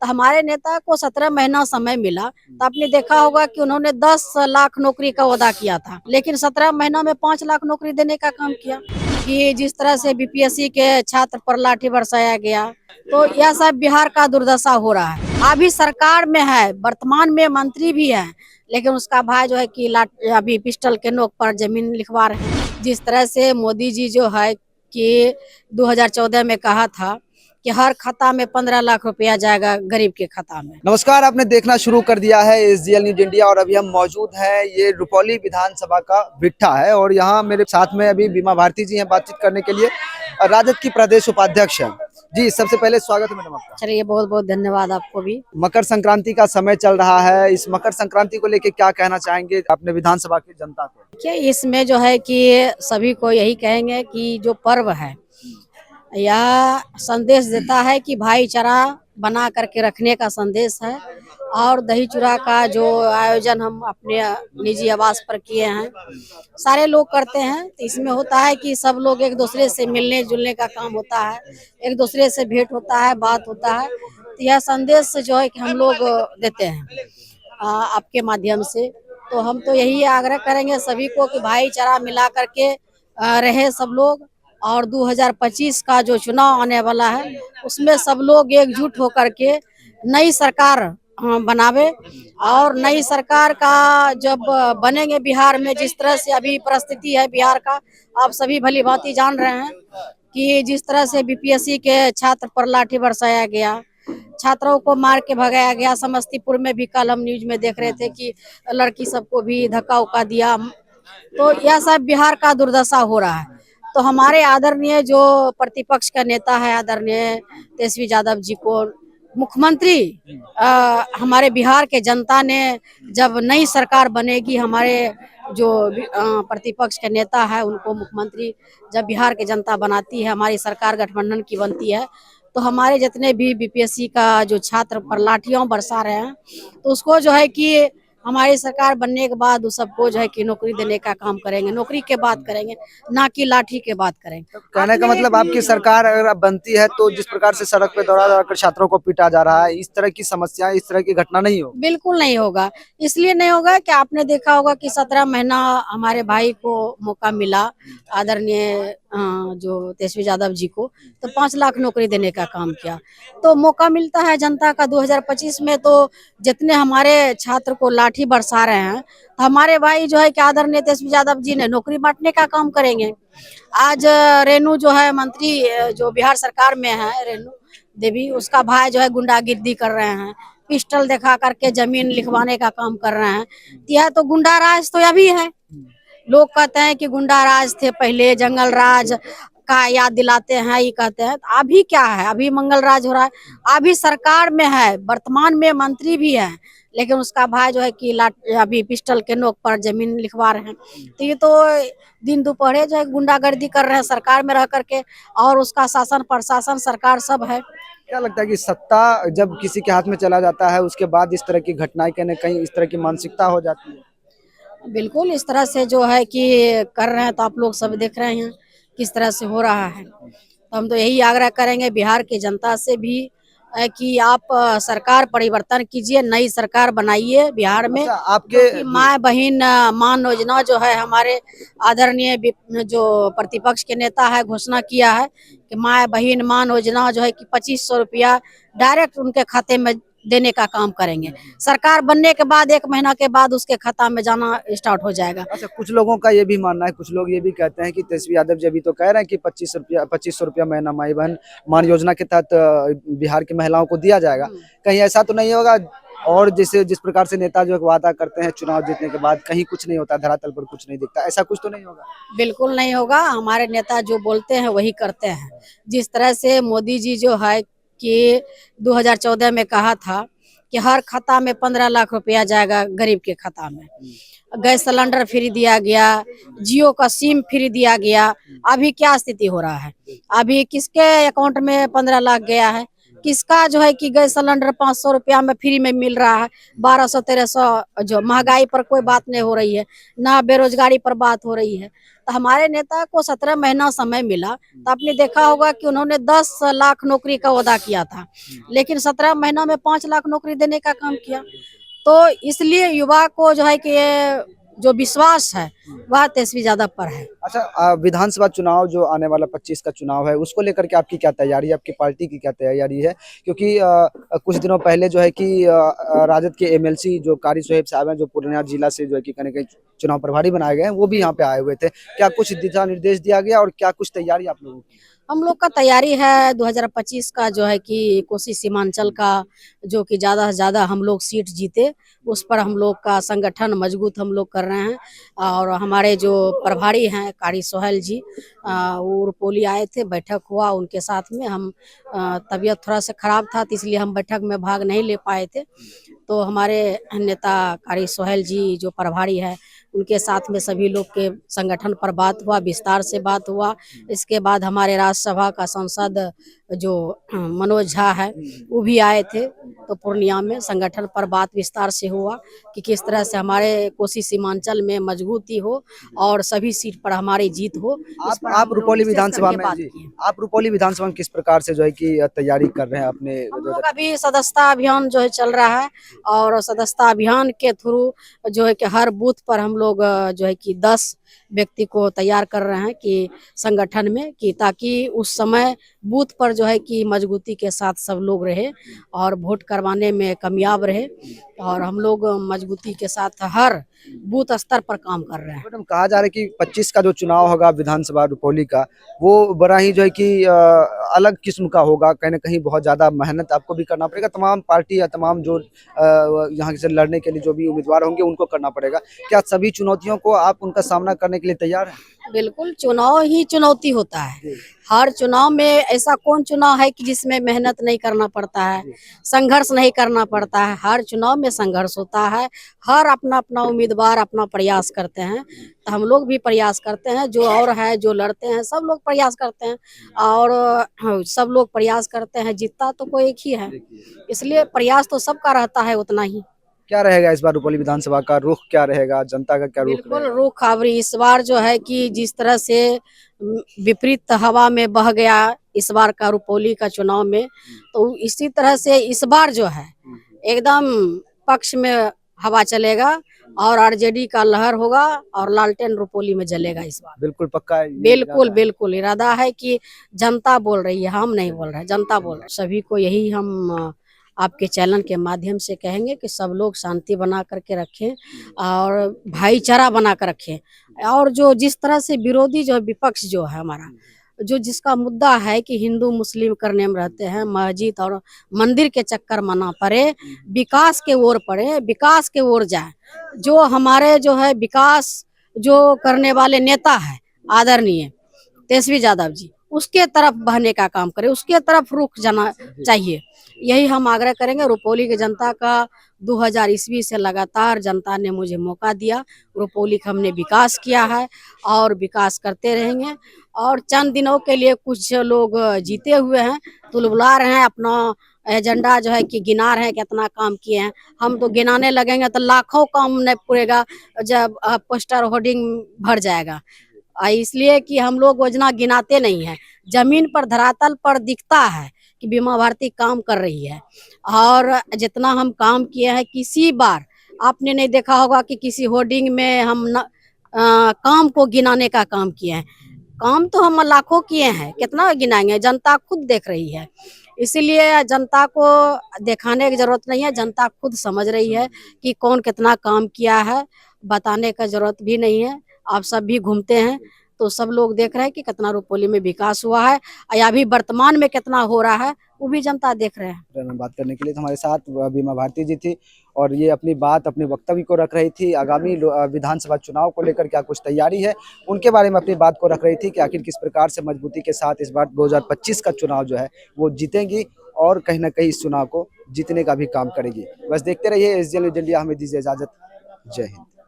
तो हमारे नेता को 17 महीना समय मिला, तो आपने देखा होगा कि उन्होंने 10 लाख नौकरी का वादा किया था, लेकिन 17 महीना में 5 लाख नौकरी देने का काम किया। कि जिस तरह से बीपीएससी के छात्र पर लाठी बरसाया गया, तो यह सब बिहार का दुर्दशा हो रहा है। अभी सरकार में है, वर्तमान में मंत्री भी है, लेकिन उसका भाई जो है कि अभी पिस्टल के नोक पर जमीन लिखवा रहे हैं। जिस तरह से मोदी जी जो है कि 2014 में कहा था कि हर खाता में 15 लाख रुपया जाएगा गरीब के खाता में। नमस्कार, आपने देखना शुरू कर दिया है एसजीएल न्यूज इंडिया और अभी हम मौजूद हैं, ये रुपौली विधानसभा का भिट्ठा है और यहाँ मेरे साथ में अभी बीमा भारती जी हैं बातचीत करने के लिए, राजद की प्रदेश उपाध्यक्ष हैं। जी, सबसे पहले स्वागत है मैडम आपका। चलिए, बहुत बहुत धन्यवाद आपको भी। मकर संक्रांति का समय चल रहा है, इस मकर संक्रांति को लेके क्या कहना चाहेंगे अपने विधानसभा की जनता को? देखिए, इसमें जो है कि सभी को यही कहेंगे कि जो पर्व है यह संदेश देता है कि भाईचारा बना करके रखने का संदेश है। और दही चूड़ा का जो आयोजन हम अपने निजी आवास पर किए हैं, सारे लोग करते हैं, तो इसमें होता है कि सब लोग एक दूसरे से मिलने जुलने का काम होता है, एक दूसरे से भेंट होता है, बात होता है। तो यह संदेश जो है कि हम लोग देते हैं आपके माध्यम से। तो हम तो यही आग्रह करेंगे सभी को कि भाईचारा मिला करके रहे सब लोग। और 2025 का जो चुनाव आने वाला है, उसमें सब लोग एकजुट होकर के नई सरकार बनावे। और नई सरकार का जब बनेंगे बिहार में, जिस तरह से अभी परिस्थिति है बिहार का, आप सभी भली भांति जान रहे हैं कि जिस तरह से बीपीएससी के छात्र पर लाठी बरसाया गया, छात्रों को मार के भगाया गया। समस्तीपुर में भी कल हम न्यूज में देख रहे थे कि लड़की सबको भी धक्का उक्का दिया। तो यह सब बिहार का दुर्दशा हो रहा है। तो हमारे आदरणीय जो प्रतिपक्ष का नेता है, आदरणीय तेजस्वी यादव जी को मुख्यमंत्री हमारे बिहार के जनता ने, जब नई सरकार बनेगी, हमारे जो प्रतिपक्ष के नेता है उनको मुख्यमंत्री जब बिहार के जनता बनाती है, हमारी सरकार गठबंधन की बनती है, तो हमारे जितने भी बीपीएससी का जो छात्र पर लाठियों बरसा रहे हैं, तो उसको जो है कि हमारी सरकार बनने के बाद उस सबको जो है कि नौकरी देने का काम करेंगे, नौकरी के बात करेंगे, ना कि लाठी के बात करेंगे। कहने का मतलब आपकी सरकार अगर अब बनती है तो जिस प्रकार से सड़क पे दौड़ा दौड़ा कर छात्रों को पीटा जा रहा है, इस तरह की समस्याएं, इस तरह की घटना नहीं हो? बिल्कुल नहीं होगा। इसलिए नहीं होगा कि आपने देखा होगा कि 17 महीना हमारे भाई को मौका मिला, आदरणीय जो तेजस्वी यादव जी को, तो 5 लाख नौकरी देने का काम किया। तो मौका मिलता है जनता का 2025 में, तो जितने हमारे छात्र को लाठी बरसा रहे हैं, तो हमारे भाई जो है कि आदरणीय तेजस्वी यादव जी ने नौकरी बांटने का काम करेंगे। आज रेणु जो है मंत्री, जो बिहार सरकार में है, रेणु देवी, उसका भाई जो है गुंडागिर्दी कर रहे हैं, पिस्टल दिखा करके जमीन लिखवाने का काम कर रहे हैं। यह तो गुंडा राज तो अभी है। लोग कहते हैं कि गुंडा राज थे पहले, जंगल राज का याद दिलाते हैं, ये कहते हैं। तो अभी क्या है, अभी मंगल राज हो रहा है। अभी सरकार में है, वर्तमान में मंत्री भी है, लेकिन उसका भाई जो है कि अभी पिस्टल के नोक पर जमीन लिखवा रहे हैं। तो ये तो दिन दोपहर जो है गुंडागर्दी कर रहे हैं सरकार में रह करके, और उसका शासन प्रशासन सरकार सब है। क्या लगता है कि सत्ता जब किसी के हाथ में चला जाता है उसके बाद इस तरह की घटनाएं कहीं न कहीं इस तरह की मानसिकता हो जाती है? बिल्कुल, इस तरह से जो है कि कर रहे हैं, तो आप लोग सब देख रहे हैं किस तरह से हो रहा है। तो हम तो यही आग्रह करेंगे बिहार की जनता से भी कि आप सरकार परिवर्तन कीजिए, नई सरकार बनाइए बिहार में। अच्छा, आपके क्योंकि माँ बहिन मान योजना जो है, हमारे आदरणीय जो प्रतिपक्ष के नेता है, घोषणा किया है कि माँ बहिन मान योजना जो है कि 2500 रुपया डायरेक्ट उनके खाते में देने का काम करेंगे। सरकार बनने के बाद 1 महीना के बाद उसके खाता में जाना स्टार्ट हो जाएगा। अच्छा, कुछ लोगों का ये भी मानना है, कुछ लोग ये भी कहते हैं कि तेजस्वी यादव जी अभी तो कह रहे हैं कि 2500 रुपया महीना माई बहन मान योजना के तहत बिहार की महिलाओं को दिया जाएगा। कहीं ऐसा तो नहीं होगा? और जैसे जिस प्रकार से नेता जो वादा करते हैं चुनाव जीतने के बाद, कहीं कुछ नहीं होता, धरातल पर कुछ नहीं दिखता, ऐसा कुछ तो नहीं होगा? बिल्कुल नहीं होगा। हमारे नेता जो बोलते हैं वही करते हैं। जिस तरह से मोदी जी जो है कि 2014 में कहा था कि हर खाता में 15 लाख रुपया जाएगा गरीब के खाता में, गैस सिलेंडर फ्री दिया गया, जियो का सिम फ्री दिया गया। अभी क्या स्थिति हो रहा है? अभी किसके अकाउंट में 15 लाख गया है? किसका जो है कि गैस सिलेंडर 500 रुपया में फ्री में मिल रहा है, 1200-1300 जो महंगाई पर कोई बात नहीं हो रही है, ना बेरोजगारी पर बात हो रही है। तो हमारे नेता को 17 महीना समय मिला, तो आपने देखा होगा कि उन्होंने 10 लाख नौकरी का वादा किया था, लेकिन 17 महीना में 5 लाख नौकरी देने का काम किया। तो इसलिए युवा को जो है कि ये जो विश्वास है वह तेजस्वी यादव पर है। अच्छा, विधानसभा चुनाव जो आने वाला 25 का चुनाव है, उसको लेकर के आपकी क्या तैयारी है, आपकी पार्टी की क्या तैयारी है? क्योंकि कुछ दिनों पहले जो है कि राजद के एमएलसी जो कारी सोहेब साहब हैं, जो पूर्णिया जिला से जो है कि कहीं न कहीं चुनाव प्रभारी बनाए गए हैं, वो भी यहाँ पे आए हुए थे। क्या कुछ दिशा निर्देश दिया गया और क्या कुछ तैयारी आप लोगों की? हम लोग का तैयारी है 2025 का जो है कि कोसी सीमांचल का जो कि ज़्यादा से ज़्यादा हम लोग सीट जीते, उस पर हम लोग का संगठन मजबूत हम लोग कर रहे हैं। और हमारे जो प्रभारी हैं कारी सोहेल जी, वो रुपौली आए थे, बैठक हुआ उनके साथ में। हम तबीयत थोड़ा सा खराब था तो इसलिए हम बैठक में भाग नहीं ले पाए थे। तो हमारे नेता कारी सोहेल जी जो प्रभारी है, उनके साथ में सभी लोग के संगठन पर बात हुआ, विस्तार से बात हुआ। इसके बाद हमारे राज्यसभा का सांसद जो मनोज झा है, वो भी आए थे। तो पूर्णिया में संगठन पर बात विस्तार से हुआ कि किस तरह से हमारे कोसी सीमांचल में मजबूती हो और सभी सीट पर हमारी जीत हो। इस पर आप हम लोग रुपौली विशेष विधानसभा करके में बात जी, किए। आप रुपौली विधानसभा में किस प्रकार से जो है कि तैयारी कर रहे हैं अपने हम जो लोग अभी सदस्यता अभियान जो है चल रहा है, और सदस्यता अभियान के थ्रू जो है कि हर बूथ पर हम लोग जो है कि 10 व्यक्ति को तैयार कर रहे हैं कि संगठन में, कि ताकि उस समय बूथ पर जो है कि मजबूती के साथ सब लोग रहे और वोट करवाने में कामयाब रहे। और हम लोग मजबूती के साथ हर बूथ स्तर पर काम कर रहे हैं। मैडम, कहा जा रहा है कि 25 का जो चुनाव होगा विधानसभा रुपौली का, वो बड़ा ही जो है कि अलग किस्म का होगा। कहीं न कहीं बहुत ज़्यादा मेहनत आपको भी करना पड़ेगा, तमाम पार्टी या तमाम जो यहाँ से लड़ने के लिए जो भी उम्मीदवार होंगे उनको करना पड़ेगा। क्या सभी चुनौतियों को आप उनका सामना करने के लिए तैयार हैं? बिल्कुल, चुनाव ही चुनौती होता है। जी, हर चुनाव में ऐसा कौन चुनाव है कि जिसमें मेहनत नहीं करना पड़ता है, जी। संघर्ष नहीं करना पड़ता है। हर चुनाव में संघर्ष होता है, हर अपना-अपना उम्मीदवार अपना प्रयास करते हैं। तो हम लोग भी प्रयास करते हैं, जो और है, जो लड़ते हैं, सब लोग प्रयास करते हैं। और सब लोग प्रयास करते हैं, जीतता तो कोई एक ही है। इसलिए प्रयास तो सबका रहता है उतना ही। क्या रहेगा इस बार रुपौली विधानसभा का रुख क्या रहेगा? जनता का क्या रुख बिल्कुल, रहेगा? रुख अबरी इस बार जो है कि जिस तरह से विपरीत हवा में बह गया इस बार का रुपौली का चुनाव में, तो इसी तरह से इस बार जो है एकदम पक्ष में हवा चलेगा और आरजेडी का लहर होगा और लालटेन रुपौली में जलेगा इस बार। बिल्कुल पक्का है, ये बिल्कुल, इरादा है। बिल्कुल इरादा है कि जनता बोल रही है, हम नहीं बोल रहे हैं, जनता बोल रही है। सभी को यही हम आपके चैनल के माध्यम से कहेंगे कि सब लोग शांति बना करके रखें और भाईचारा बना कर रखें। और जो जिस तरह से विरोधी जो विपक्ष जो है हमारा, जो जिसका मुद्दा है कि हिंदू मुस्लिम करने में रहते हैं, मस्जिद और मंदिर के चक्कर में ना पड़े, विकास के ओर पड़े, विकास के ओर जाए। जो हमारे जो है विकास जो करने वाले नेता है आदरणीय तेजस्वी यादव जी, उसके तरफ बहने का काम करे, उसके तरफ रुख जाना चाहिए। यही हम आग्रह करेंगे। रुपौली की जनता का 2000 ईस्वी से लगातार जनता ने मुझे मौका दिया। रुपौली का हमने विकास किया है और विकास करते रहेंगे। और चंद दिनों के लिए कुछ लोग जीते हुए हैं, तुलबुला रहे हैं, अपना एजेंडा जो है कि गिना रहे हैं कितना काम किए हैं। हम तो गिनाने लगेंगे तो लाखों काम नहीं पूरेगा, जब पोस्टर होर्डिंग भर जाएगा। इसलिए कि हम लोग योजना गिनाते नहीं हैं, जमीन पर धरातल पर दिखता है कि बीमा भारती काम कर रही है। और जितना हम काम किए हैं, किसी बार आपने नहीं देखा होगा कि किसी होर्डिंग में हम काम को गिनाने का काम किए हैं। काम तो हम लाखों किए हैं, कितना गिनाएंगे, जनता खुद देख रही है। इसीलिए जनता को दिखाने की जरूरत नहीं है, जनता खुद समझ रही है कि कौन कितना काम किया है, बताने का जरूरत भी नहीं है। आप सब भी घूमते हैं तो सब लोग देख रहे हैं कि कितना रुपौली में विकास हुआ है, या अभी वर्तमान में कितना हो रहा है, वो भी जनता देख रहे हैं। में बात करने के लिए तो हमारे साथ बीमा भारती जी थी और ये अपनी बात, अपने वक्तव्य को रख रही थी। आगामी विधानसभा चुनाव को लेकर क्या कुछ तैयारी है, उनके बारे में अपनी बात को रख रही थी कि आखिर किस प्रकार से मजबूती के साथ इस बार 2025 का चुनाव जो है वो जीतेंगी और कहीं ना कहीं इस चुनाव को जीतने का भी काम करेगी। बस देखते रहिए SJL न्यूज़ इंडिया। हमें दीजिए इजाजत। जय हिंद।